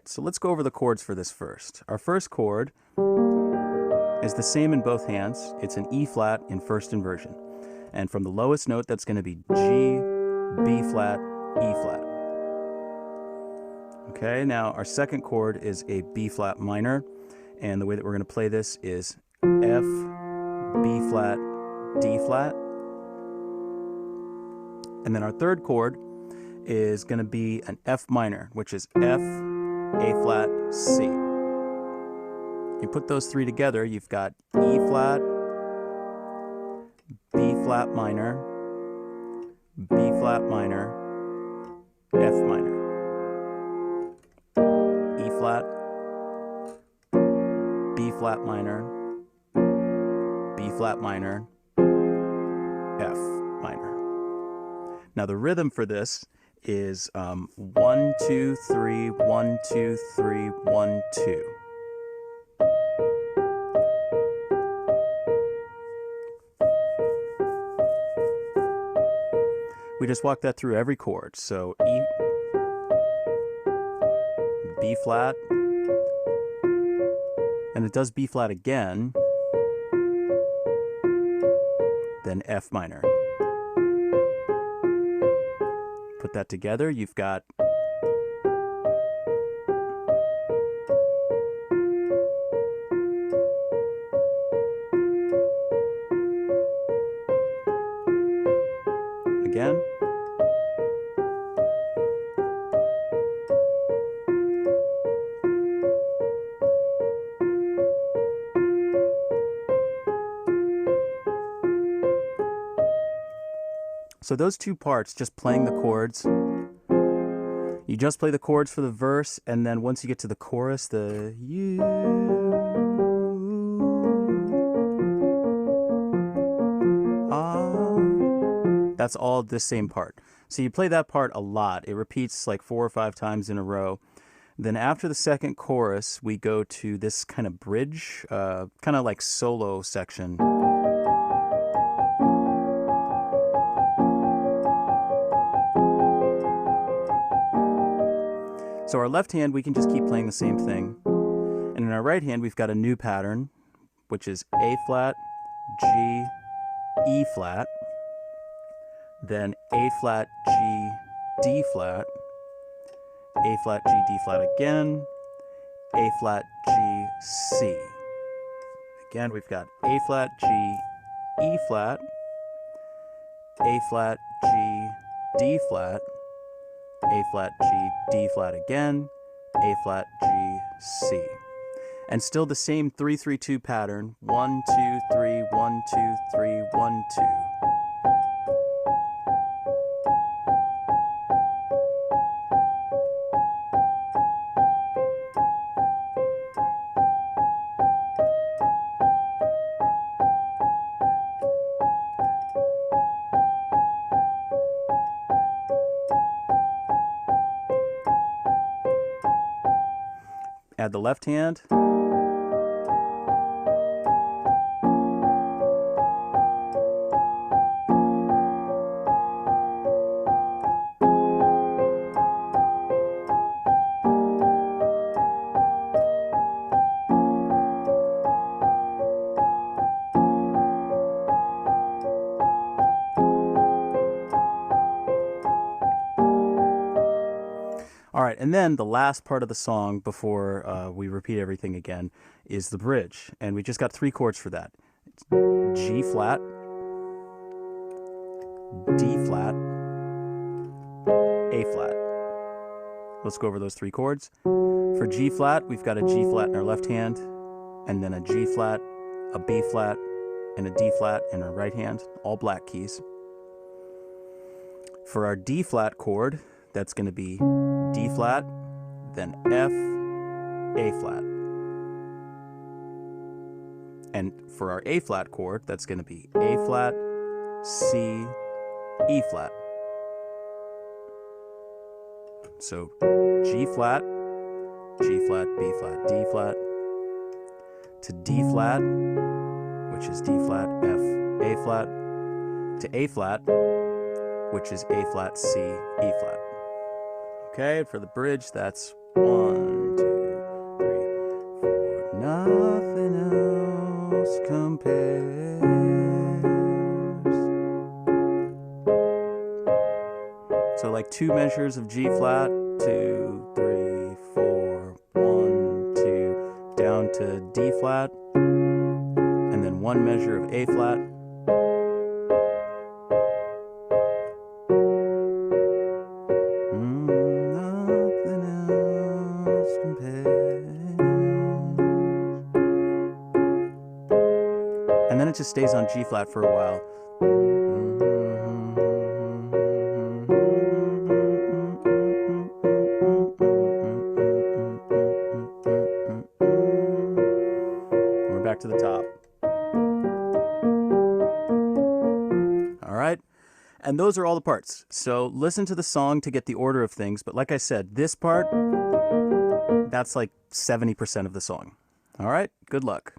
so let's go over the chords for this first. Our first chord is the same in both hands. It's an E flat in first inversion. And from the lowest note, that's going to be G, B flat, E flat. Okay, now our second chord is a B flat minor. And the way that we're going to play this is F, B flat, D flat. And then our third chord is going to be an F minor, which is F, A flat, C. You put those three together, you've got E flat, B flat minor, B flat minor, F minor. E flat, B flat minor, B flat minor, F minor. Now the rhythm for this is 1, 2, 3, 1, 2, 3, 1, 2. We just walk that through every chord. So E, B flat, and it does B flat again, then F minor. Put that together, you've got again, so those two parts, just playing the chords, you just play the chords for the verse, and then once you get to the chorus, the you, that's all this same part. So you play that part a lot. It repeats like 4 or 5 times in a row. Then after the second chorus, we go to this kind of bridge, kind of like solo section. So our left hand, we can just keep playing the same thing. And in our right hand, we've got a new pattern, which is A flat, G, E flat, then A flat, G, D flat, A flat, G, D flat again, A flat, G, C. Again, we've got A flat, G, E flat, A flat, G, D flat, A flat, G, D flat again, A flat, G, C. And still the same 3-3-2 pattern. 1, 2, 3, 1, 2, 3, 1, 2. Add the left hand. All right, and then the last part of the song before we repeat everything again is the bridge. And we just got 3 chords for that. It's G flat, D flat, A flat. Let's go over those 3 chords. For G flat, we've got a G flat in our left hand, and then a G flat, a B flat, and a D flat in our right hand, all black keys. For our D flat chord, that's going to be D flat, then F, A flat. And for our A flat chord, that's going to be A flat, C, E flat. So G flat, G flat, B flat, D flat, to D flat, which is D flat, F, A flat, to A flat, which is A flat, C, E flat. Okay, and for the bridge, that's 1, 2. compares. So like 2 measures of G flat, 2, 3, 4, 1, 2, down to D flat, and then 1 measure of A flat. Nothing else compares. And then it just stays on G flat for a while. We're back to the top. All right. And those are all the parts. So listen to the song to get the order of things. But like I said, this part, that's like 70% of the song. All right. Good luck.